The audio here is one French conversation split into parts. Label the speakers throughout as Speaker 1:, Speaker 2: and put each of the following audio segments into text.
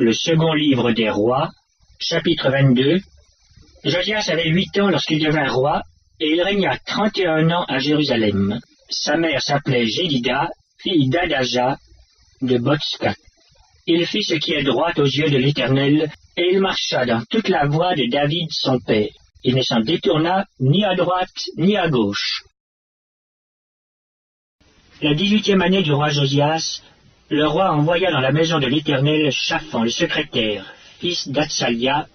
Speaker 1: Le second livre des rois, chapitre 22. Josias avait 8 ans lorsqu'il devint roi, et il régna 31 ans à Jérusalem. Sa mère s'appelait Jélida, fille d'Adaja, de Botskat. Il fit ce qui est droit aux yeux de l'Éternel, et il marcha dans toute la voie de David son père. Il ne s'en détourna ni à droite ni à gauche. La 18e année du roi Josias, le roi envoya dans la maison de l'Éternel Shaphan le secrétaire, fils d'Atsalia,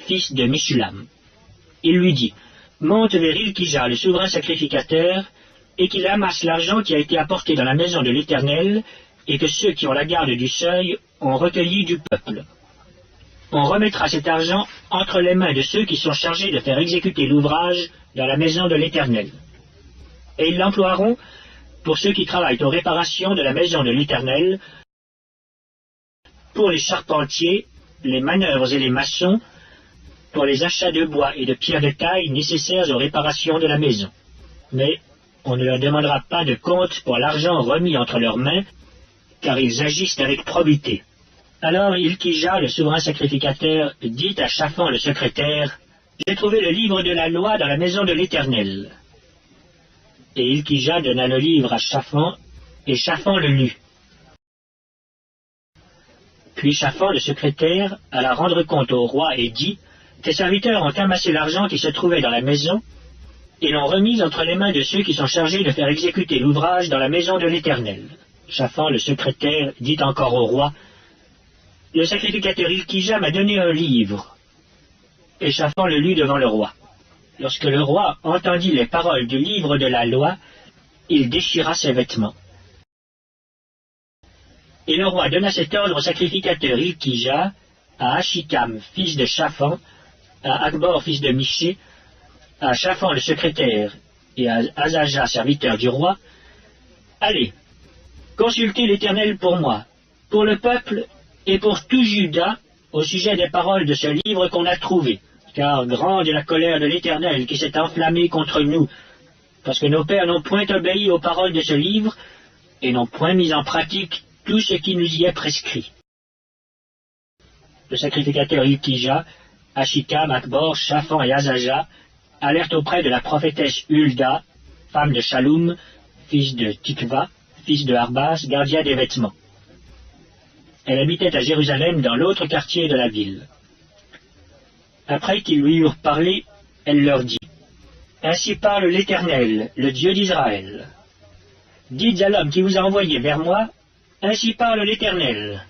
Speaker 1: fils de Meshulam. Il lui dit, « Monte vers Ilkija, le souverain sacrificateur, et qu'il amasse l'argent qui a été apporté dans la maison de l'Éternel, et que ceux qui ont la garde du seuil ont recueilli du peuple. On remettra cet argent entre les mains de ceux qui sont chargés de faire exécuter l'ouvrage dans la maison de l'Éternel. Et ils l'emploieront pour ceux qui travaillent aux réparations de la maison de l'Éternel, pour les charpentiers, les manœuvres et les maçons, pour les achats de bois et de pierres de taille nécessaires aux réparations de la maison. Mais on ne leur demandera pas de compte pour l'argent remis entre leurs mains, car ils agissent avec probité. » Alors Ilkija, le souverain sacrificateur, dit à Shaphan le secrétaire, « J'ai trouvé le livre de la loi dans la maison de l'Éternel. » Et Ilkija donna le livre à Shaphan, et Shaphan le lut. Puis Shaphan le secrétaire alla rendre compte au roi et dit, « Tes serviteurs ont amassé l'argent qui se trouvait dans la maison, et l'ont remis entre les mains de ceux qui sont chargés de faire exécuter l'ouvrage dans la maison de l'Éternel. » Shaphan le secrétaire dit encore au roi, « Le sacrificateur Ilkija m'a donné un livre. » Et Shaphan le lut devant le roi. Lorsque le roi entendit les paroles du livre de la loi, il déchira ses vêtements. Et le roi donna cet ordre au sacrificateur Ilkija, à Achikam, fils de Shaphan, à Akbor, fils de Miché, à Shaphan le secrétaire, et à Azaja, serviteur du roi, « Allez, consultez l'Éternel pour moi, pour le peuple et pour tout Juda, au sujet des paroles de ce livre qu'on a trouvé, car grande est la colère de l'Éternel qui s'est enflammée contre nous, parce que nos pères n'ont point obéi aux paroles de ce livre, et n'ont point mis en pratique tout ce qui nous y est prescrit. » Le sacrificateur Ilkija, Achikam, Akbor, Shaphan et Azaja allèrent auprès de la prophétesse Hulda, femme de Shaloum, fils de Tikva, fils de Harbas, gardien des vêtements. Elle habitait à Jérusalem dans l'autre quartier de la ville. Après qu'ils lui eurent parlé, elle leur dit, « Ainsi parle l'Éternel, le Dieu d'Israël. Dites à l'homme qui vous a envoyé vers moi, ainsi parle l'Éternel.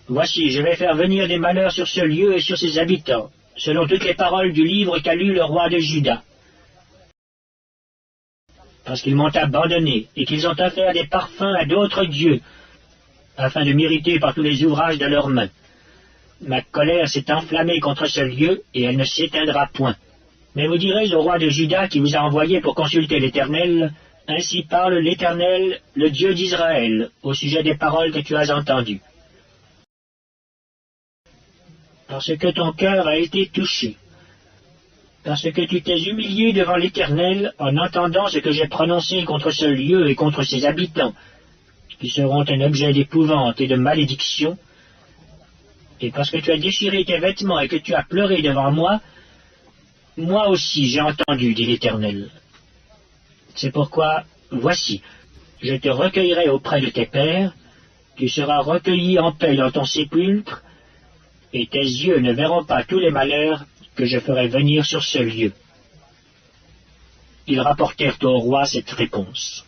Speaker 1: Voici, je vais faire venir des malheurs sur ce lieu et sur ses habitants, selon toutes les paroles du livre qu'a lu le roi de Juda. Parce qu'ils m'ont abandonné et qu'ils ont offert des parfums à d'autres dieux, afin de m'irriter par tous les ouvrages de leurs mains. Ma colère s'est enflammée contre ce lieu, et elle ne s'éteindra point. Mais vous direz au roi de Juda qui vous a envoyé pour consulter l'Éternel, ainsi parle l'Éternel, le Dieu d'Israël, au sujet des paroles que tu as entendues. Parce que ton cœur a été touché, parce que tu t'es humilié devant l'Éternel en entendant ce que j'ai prononcé contre ce lieu et contre ses habitants, qui seront un objet d'épouvante et de malédiction, et parce que tu as déchiré tes vêtements et que tu as pleuré devant moi, moi aussi j'ai entendu, dit l'Éternel. C'est pourquoi, voici, je te recueillerai auprès de tes pères, tu seras recueilli en paix dans ton sépulcre, et tes yeux ne verront pas tous les malheurs que je ferai venir sur ce lieu. Ils rapportèrent au roi cette réponse.